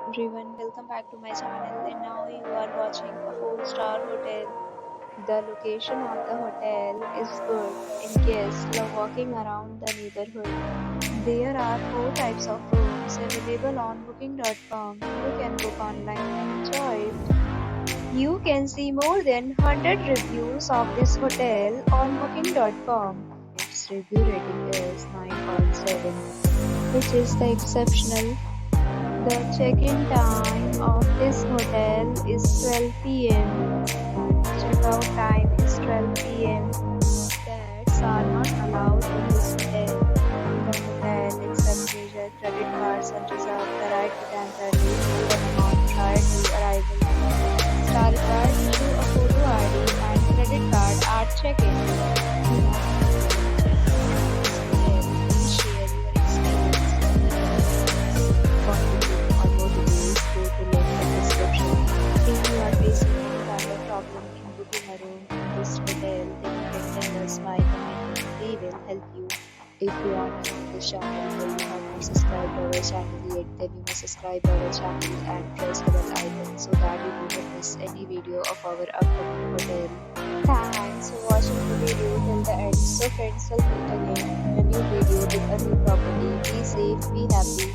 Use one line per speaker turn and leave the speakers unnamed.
everyone, welcome back to my channel. And now you are watching a 4-star hotel. The location of the hotel is good and guests love walking around the neighborhood. There are 4 types of rooms available on booking.com. You can book online and enjoy it. You can see more than 100 reviews of this hotel on booking.com. Its review rating is 9.7, which is the exceptional. The check-in time of this hotel is 12 p.m. Check-out time is 12 p.m. Pets are not allowed in this hotel. The hotel accepts major credit cards and reserves the right to temporarily hold an amount prior to arrival. Star card issue a photo ID and credit card at check-in. Please share your experience If you are facing any kind of problem in booking a room in this hotel, then you can tell us by commenting. We will help you. If you are new to this channel or you have not subscribed our channel yet, then you must subscribe our channel and press the bell icon so that you do not miss any video of our upcoming hotel. Thanks for watching the video till the end. So friends, will meet again in a new video with a new property. Be safe, be happy.